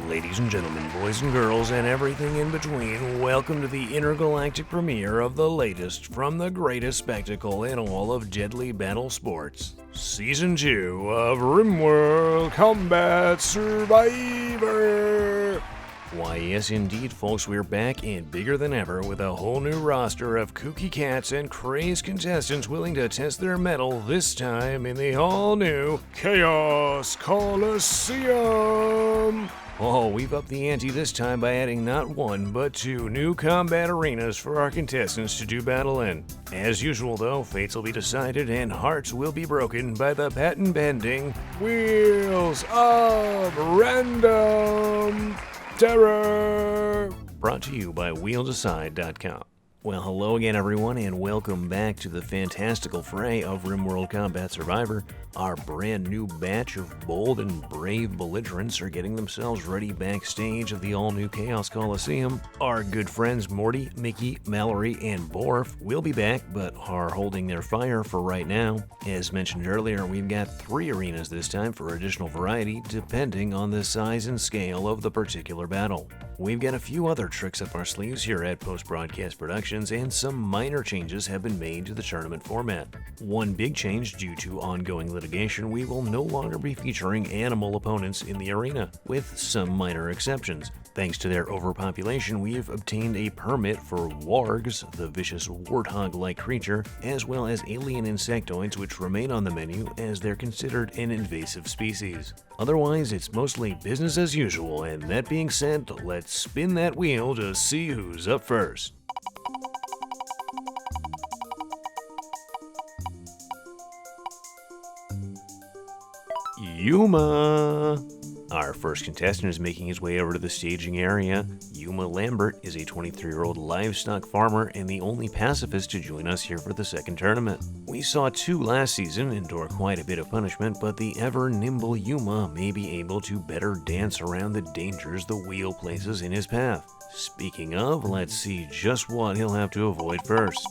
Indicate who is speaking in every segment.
Speaker 1: Ladies and gentlemen, boys and girls, and everything in between, welcome to the intergalactic premiere of the latest from the greatest spectacle in all of deadly battle sports. Season 2 of RimWorld Combat Survivor! Why yes indeed folks, we're back and bigger than ever with a whole new roster of kooky cats and crazed contestants willing to test their mettle, this time in the all-new Chaos Coliseum! Oh, we've upped the ante this time by adding not one, but two new combat arenas for our contestants to do battle in. As usual though, fates will be decided and hearts will be broken by the patent-pending Wheels of Random Terror! Brought to you by WheelDecide.com. Well, hello again everyone, and welcome back to the fantastical fray of RimWorld Combat Survivor. Our brand new batch of bold and brave belligerents are getting themselves ready backstage of the all-new Chaos Coliseum. Our good friends Morty, Mickey, Mallory, and Borf will be back, but are holding their fire for right now. As mentioned earlier, we've got 3 arenas this time for additional variety, depending on the size and scale of the particular battle. We've got a few other tricks up our sleeves here at Post-Broadcast Productions, and some minor changes have been made to the tournament format. One big change due to ongoing litigation, we will no longer be featuring animal opponents in the arena, with some minor exceptions. Thanks to their overpopulation, we have obtained a permit for wargs, the vicious warthog-like creature, as well as alien insectoids which remain on the menu as they're considered an invasive species. Otherwise, it's mostly business as usual, and that being said, let's spin that wheel to see who's up first. Yuma! Our first contestant is making his way over to the staging area. Yuma Lambert is a 23-year-old livestock farmer and the only pacifist to join us here for the second tournament. We saw 2 last season endure quite a bit of punishment, but the ever-nimble Yuma may be able to better dance around the dangers the wheel places in his path. Speaking of, let's see just what he'll have to avoid first.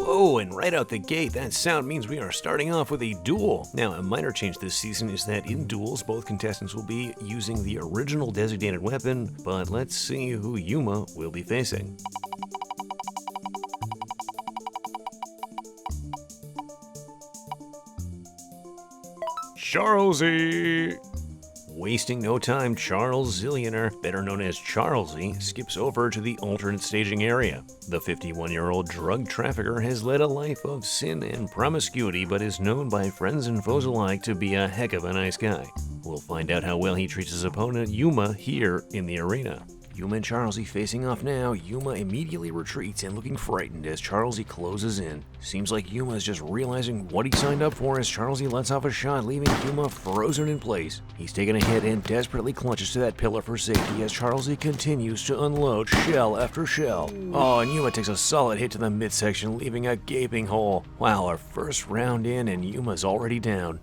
Speaker 1: Oh, and right out the gate, that sound means we are starting off with a duel. Now, a minor change this season is that in duels, both contestants will be using the original designated weapon, but let's see who Yuma will be facing. Charlesy! Wasting no time, Charles Zillionaire, better known as Charlesy, skips over to the alternate staging area. The 51-year-old drug trafficker has led a life of sin and promiscuity, but is known by friends and foes alike to be a heck of a nice guy. We'll find out how well he treats his opponent, Yuma, here in the arena. Yuma and Charlesy facing off now. Yuma immediately retreats and looking frightened as Charlesy closes in. Seems like Yuma is just realizing what he signed up for as Charlesy lets off a shot, leaving Yuma frozen in place. He's taken a hit and desperately clutches to that pillar for safety as Charlesy continues to unload shell after shell. Oh, and Yuma takes a solid hit to the midsection, leaving a gaping hole. Wow, our first round in and Yuma's already down.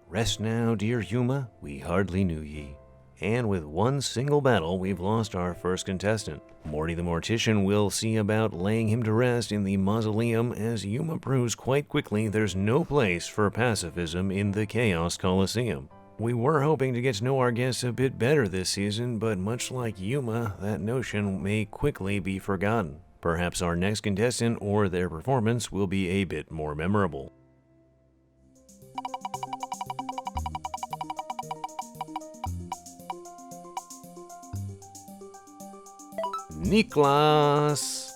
Speaker 1: Rest now, dear Yuma, we hardly knew ye. And with one single battle, we've lost our first contestant. Morty the Mortician will see about laying him to rest in the mausoleum as Yuma proves quite quickly there's no place for pacifism in the Chaos Coliseum. We were hoping to get to know our guests a bit better this season, but much like Yuma, that notion may quickly be forgotten. Perhaps our next contestant or their performance will be a bit more memorable. Niklas!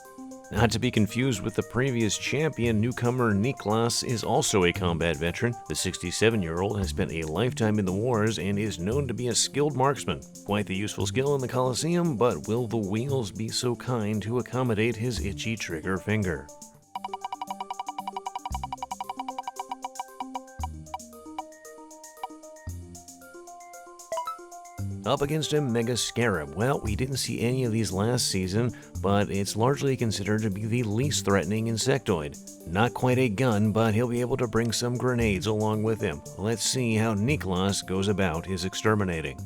Speaker 1: Not to be confused with the previous champion, newcomer Niklas is also a combat veteran. The 67-year-old has spent a lifetime in the wars and is known to be a skilled marksman. Quite the useful skill in the Coliseum, but will the wheels be so kind to accommodate his itchy trigger finger? Up against a Mega Scarab. Well, we didn't see any of these last season, but it's largely considered to be the least threatening insectoid. Not quite a gun, but he'll be able to bring some grenades along with him. Let's see how Niklas goes about his exterminating.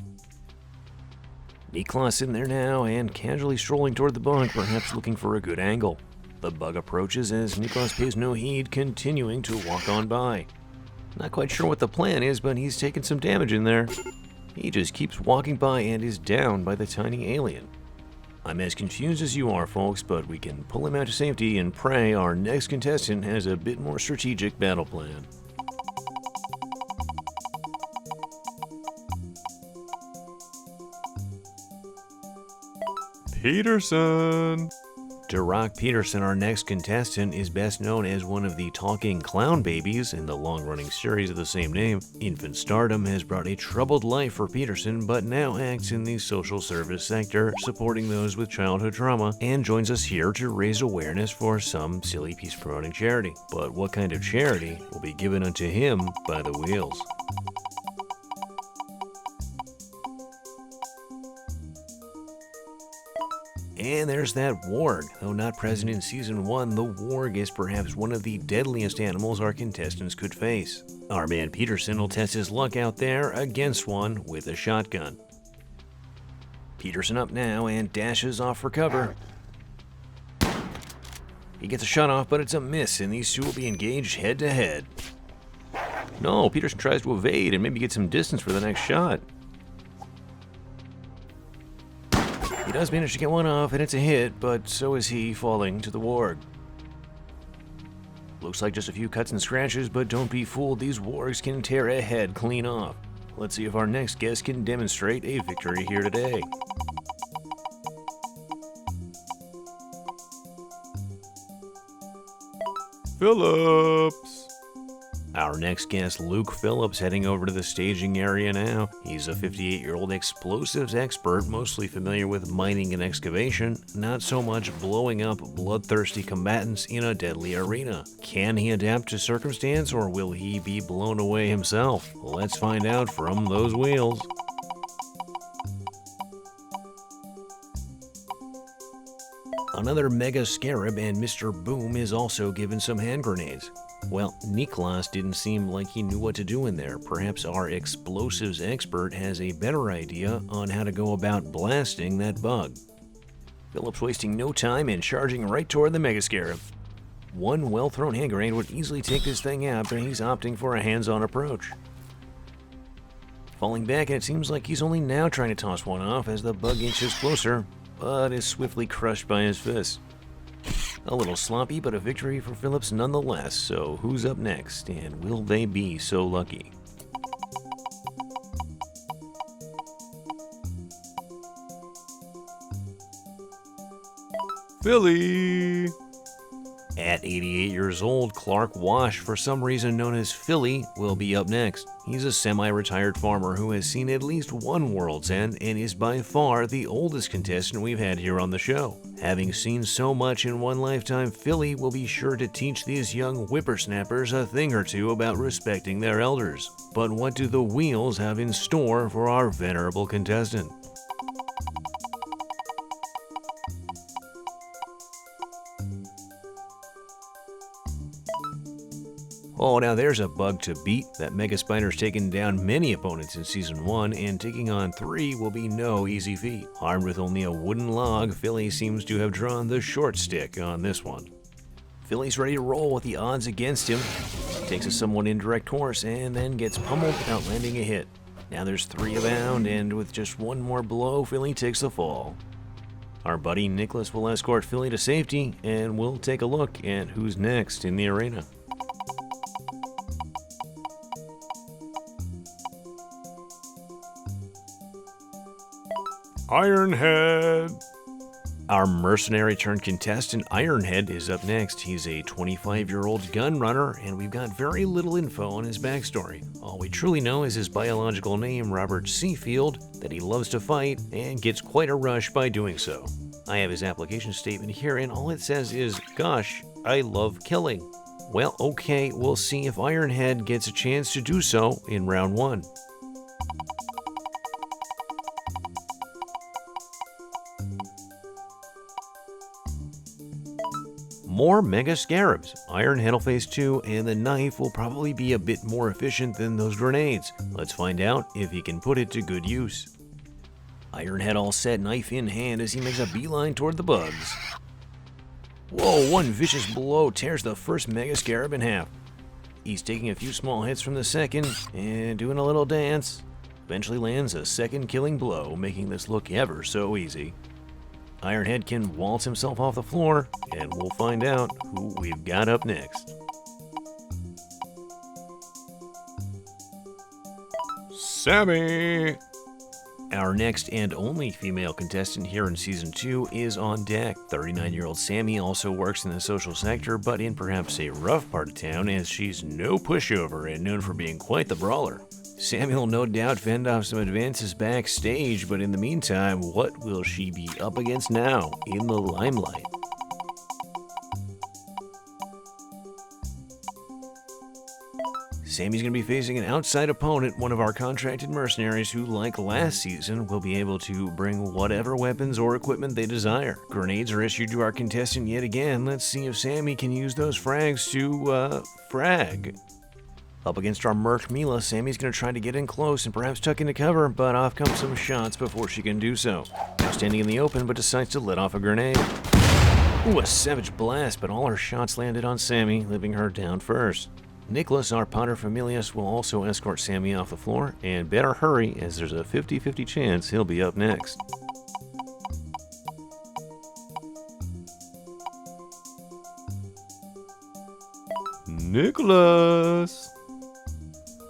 Speaker 1: Niklas in there now and casually strolling toward the bunk, perhaps looking for a good angle. The bug approaches as Niklas pays no heed, continuing to walk on by. Not quite sure what the plan is, but he's taken some damage in there. He just keeps walking by and is down by the tiny alien. I'm as confused as you are, folks, but we can pull him out to safety and pray our next contestant has a bit more strategic battle plan.
Speaker 2: Peterson!
Speaker 1: Duroc Peterson, our next contestant, is best known as one of the talking clown babies in the long-running series of the same name. Infant stardom has brought a troubled life for Peterson, but now acts in the social service sector, supporting those with childhood trauma, and joins us here to raise awareness for some silly peace-promoting charity. But what kind of charity will be given unto him by the wheels? And there's that warg. Though not present in Season 1, the warg is perhaps one of the deadliest animals our contestants could face. Our man Peterson will test his luck out there against one with a shotgun. Peterson up now and dashes off for cover. He gets a shot off, but it's a miss, and these two will be engaged head-to-head. No, Peterson tries to evade and maybe get some distance for the next shot. He does manage to get one off, and it's a hit, but so is he, falling to the warg. Looks like just a few cuts and scratches, but don't be fooled, these wargs can tear a head clean off. Let's see if our next guest can demonstrate a victory here today.
Speaker 2: Phillips!
Speaker 1: Our next guest, Luke Phillips, heading over to the staging area now. He's a 58-year-old explosives expert, mostly familiar with mining and excavation, not so much blowing up bloodthirsty combatants in a deadly arena. Can he adapt to circumstance, or will he be blown away himself? Let's find out from those wheels. Another Mega Scarab and Mr. Boom is also given some hand grenades. Well, Niklas didn't seem like he knew what to do in there. Perhaps our explosives expert has a better idea on how to go about blasting that bug. Phillips wasting no time and charging right toward the Mega Scarab. One well-thrown hand grenade would easily take this thing out, but he's opting for a hands-on approach. Falling back, and it seems like he's only now trying to toss one off as the bug inches closer, but is swiftly crushed by his fist. A little sloppy, but a victory for Phillips nonetheless. So who's up next, and will they be so lucky?
Speaker 2: Philly!
Speaker 1: At 88 years old, Clark Wash, for some reason known as Philly, will be up next. He's a semi-retired farmer who has seen at least one World's End and is by far the oldest contestant we've had here on the show. Having seen so much in one lifetime, Philly will be sure to teach these young whippersnappers a thing or two about respecting their elders. But what do the wheels have in store for our venerable contestant? Oh, now there's a bug to beat. That Mega Spider's taken down many opponents in Season 1, and taking on 3 will be no easy feat. Armed with only a wooden log, Philly seems to have drawn the short stick on this one. Philly's ready to roll with the odds against him. Takes a somewhat indirect course, and then gets pummeled without landing a hit. Now there's 3 abound, and with just one more blow, Philly takes the fall. Our buddy Niklas will escort Philly to safety, and we'll take a look at who's next in the arena.
Speaker 2: Ironhead!
Speaker 1: Our mercenary-turned-contestant Ironhead is up next. He's a 25-year-old gun runner, and we've got very little info on his backstory. All we truly know is his biological name, Robert Seafield, that he loves to fight and gets quite a rush by doing so. I have his application statement here, and all it says is, "Gosh, I love killing." Well, okay, we'll see if Ironhead gets a chance to do so in round 1. More Mega Scarabs. Ironhead will face 2, and the knife will probably be a bit more efficient than those grenades. Let's find out if he can put it to good use. Ironhead all set, knife in hand, as he makes a beeline toward the bugs. Whoa, one vicious blow tears the first Mega Scarab in half. He's taking a few small hits from the second and doing a little dance. Eventually lands a second killing blow, making this look ever so easy. Ironhead can waltz himself off the floor, and we'll find out who we've got up next.
Speaker 2: Sammy!
Speaker 1: Our next and only female contestant here in Season 2 is on deck. 39-year-old Sammy also works in the social sector, but in perhaps a rough part of town, as she's no pushover and known for being quite the brawler. Sammy will no doubt fend off some advances backstage, but in the meantime, what will she be up against now in the limelight? Sammy's going to be facing an outside opponent, one of our contracted mercenaries who, like last season, will be able to bring whatever weapons or equipment they desire. Grenades are issued to our contestant yet again. Let's see if Sammy can use those frags to, frag. Up against our merc Mila, Sammy's going to try to get in close and perhaps tuck into cover, but off come some shots before she can do so. Now standing in the open, but decides to let off a grenade. Ooh, a savage blast, but all her shots landed on Sammy, leaving her down first. Nicholas, our paterfamilias, will also escort Sammy off the floor, and better hurry as there's a 50-50 chance he'll be up next.
Speaker 2: Nicholas!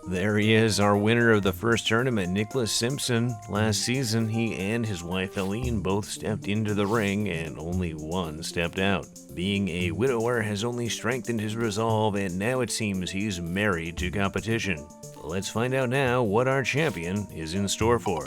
Speaker 1: There he is, our winner of the first tournament, Nicholas Simpson. Last season, he and his wife Eileen both stepped into the ring, and only one stepped out. Being a widower has only strengthened his resolve, and now it seems he's married to competition. Let's find out now what our champion is in store for.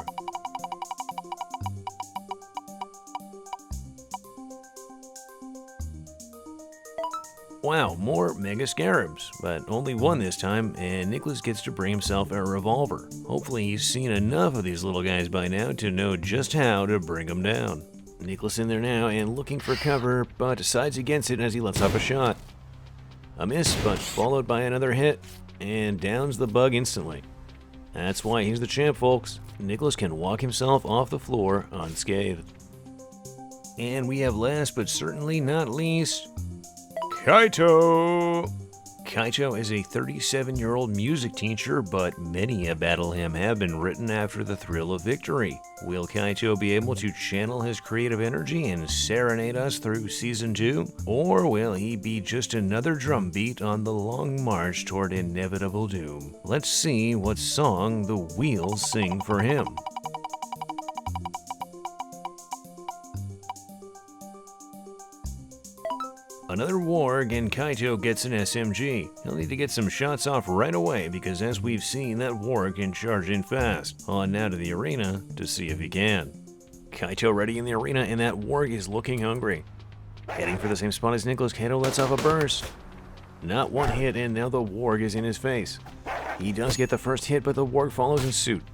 Speaker 1: Wow, more Mega Scarabs, but only one this time, and Nicholas gets to bring himself a revolver. Hopefully he's seen enough of these little guys by now to know just how to bring them down. Nicholas in there now and looking for cover, but decides against it as he lets off a shot. A miss, but followed by another hit, and downs the bug instantly. That's why he's the champ, folks. Nicholas can walk himself off the floor unscathed. And we have last but certainly not least,
Speaker 2: Kaito!
Speaker 1: Kaito is a 37-year-old music teacher, but many a battle hymn have been written after the thrill of victory. Will Kaito be able to channel his creative energy and serenade us through Season 2? Or will he be just another drum beat on the long march toward inevitable doom? Let's see what song the wheels sing for him. Another warg, and Kaito gets an SMG. He'll need to get some shots off right away because, as we've seen, that warg can charge in fast. On now to the arena to see if he can. Kaito ready in the arena, and that warg is looking hungry. Heading for the same spot as Nicholas, Kaito lets off a burst. Not one hit, and now the warg is in his face. He does get the first hit, but the warg follows in suit.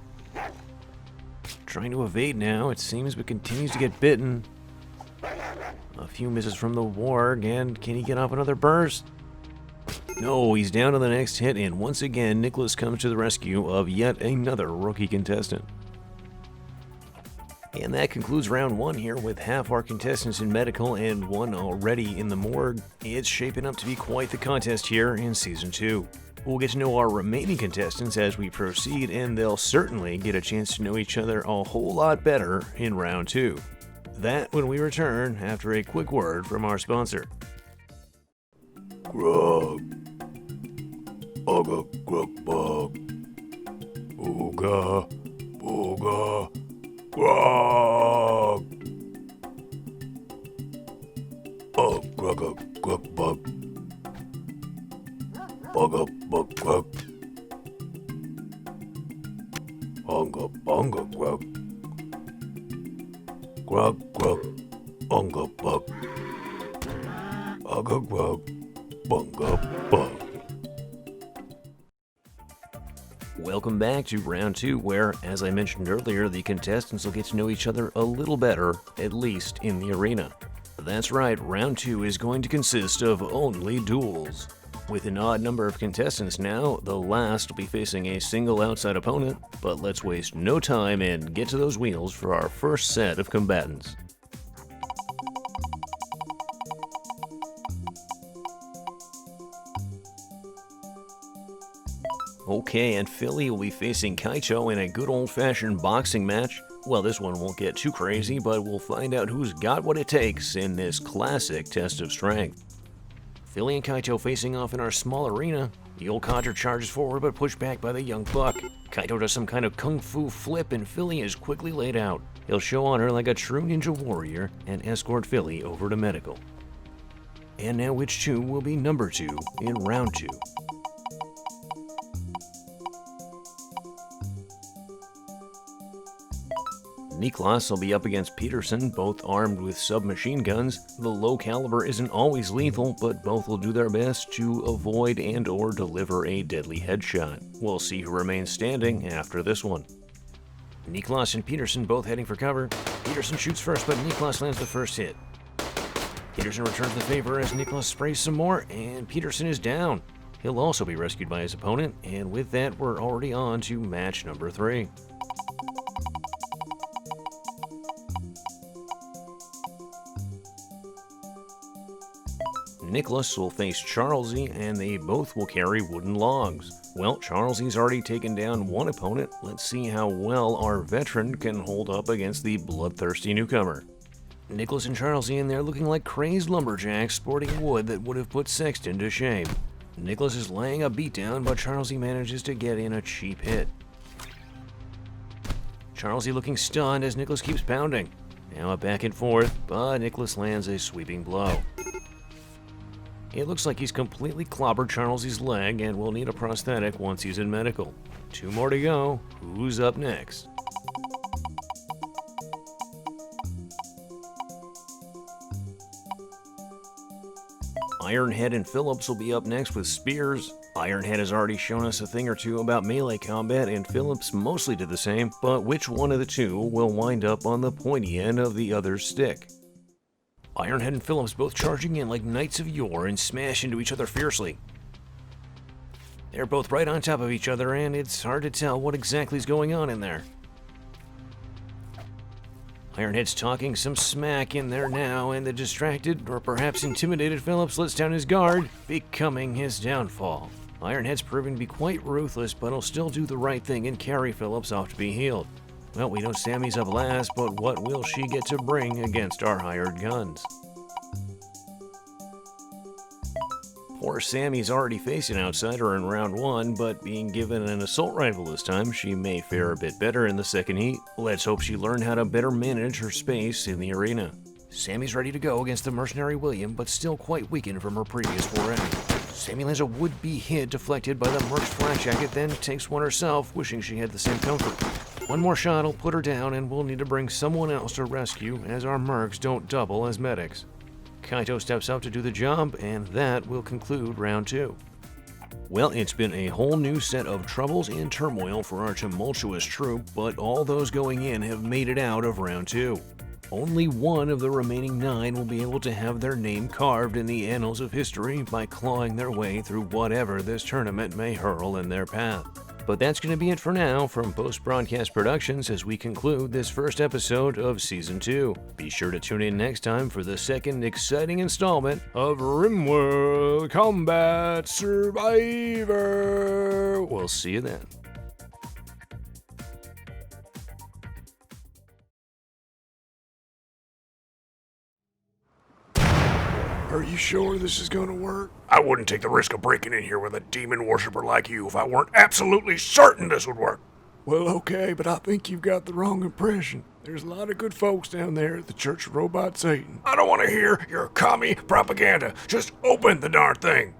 Speaker 1: Trying to evade now, it seems, but continues to get bitten. A few misses from the warg, and can he get off another burst? No, he's down to the next hit, and once again, Nicholas comes to the rescue of yet another rookie contestant. And that concludes round one here with half our contestants in medical and one already in the morgue. It's shaping up to be quite the contest here in Season 2. We'll get to know our remaining contestants as we proceed, and they'll certainly get a chance to know each other a whole lot better in round 2. That when we return after a quick word from our sponsor.
Speaker 2: Grog. Ugga, grug, bug. Ooga, ooga, grog. Grugga, grug, bug. Bugga, bug, grug. Unga, bunga, grug. Grug, grug, unga, bug. Ugga, grug, bunga, bug.
Speaker 1: Welcome back to round 2, where, as I mentioned earlier, the contestants will get to know each other a little better, at least in the arena. That's right, round 2 is going to consist of only duels. With an odd number of contestants now, the last will be facing a single outside opponent, but let's waste no time and get to those wheels for our first set of combatants. Okay, and Philly will be facing Kaito in a good old-fashioned boxing match. Well, this one won't get too crazy, but we'll find out who's got what it takes in this classic test of strength. Philly and Kaito facing off in our small arena. The old codger charges forward but pushed back by the young buck. Kaito does some kind of kung fu flip and Philly is quickly laid out. He'll show honor like a true ninja warrior and escort Philly over to medical. And now which two will be number 2 in round 2? Niklas will be up against Peterson, both armed with submachine guns. The low caliber isn't always lethal, but both will do their best to avoid and or deliver a deadly headshot. We'll see who remains standing after this one. Niklas and Peterson both heading for cover. Peterson shoots first, but Niklas lands the first hit. Peterson returns the favor as Niklas sprays some more, and Peterson is down. He'll also be rescued by his opponent, and with that, we're already on to match number 3. Nicholas will face Charlesy, and they both will carry wooden logs. Well, Charlesy's already taken down one opponent. Let's see how well our veteran can hold up against the bloodthirsty newcomer. Nicholas and Charlesy in there looking like crazed lumberjacks sporting wood that would have put Sexton to shame. Nicholas is laying a beatdown, but Charlesy manages to get in a cheap hit. Charlesy looking stunned as Nicholas keeps pounding. Now a back and forth, but Nicholas lands a sweeping blow. It looks like he's completely clobbered Charlesy's leg and will need a prosthetic once he's in medical. 2 more to go. Who's up next? Ironhead and Phillips will be up next with spears. Ironhead has already shown us a thing or two about melee combat, and Phillips mostly did the same, but which one of the two will wind up on the pointy end of the other's stick? Ironhead and Phillips both charging in like knights of yore and smash into each other fiercely. They're both right on top of each other, and it's hard to tell what exactly is going on in there. Ironhead's talking some smack in there now, and the distracted, or perhaps intimidated Phillips lets down his guard, becoming his downfall. Ironhead's proven to be quite ruthless, but he'll still do the right thing and carry Phillips off to be healed. Well, we know Sammy's up last, but what will she get to bring against our hired guns? Poor Sammy's already facing an outsider in round 1, but being given an assault rifle this time, she may fare a bit better in the second heat. Let's hope she learned how to better manage her space in the arena. Sammy's ready to go against the mercenary William, but still quite weakened from her previous foray. Sammy lands a would-be hit deflected by the merc's flak jacket, then takes one herself, wishing she had the same comfort. One more shot will put her down, and we'll need to bring someone else to rescue, as our mercs don't double as medics. Kaito steps up to do the job, and that will conclude round 2. Well, it's been a whole new set of troubles and turmoil for our tumultuous troop, but all those going in have made it out of round 2. Only one of the remaining 9 will be able to have their name carved in the annals of history by clawing their way through whatever this tournament may hurl in their path. But that's going to be it for now from Post Broadcast Productions as we conclude this first episode of Season 2. Be sure to tune in next time for the second exciting installment of RimWorld Combat Survivor. We'll see you then.
Speaker 2: Are you sure this is gonna work? I wouldn't take the risk of breaking in here with a demon worshiper like you if I weren't absolutely certain this would work. Well, okay, but I think you've got the wrong impression. There's a lot of good folks down there at the Church of Robot Satan. I don't want to hear your commie propaganda. Just open the darn thing.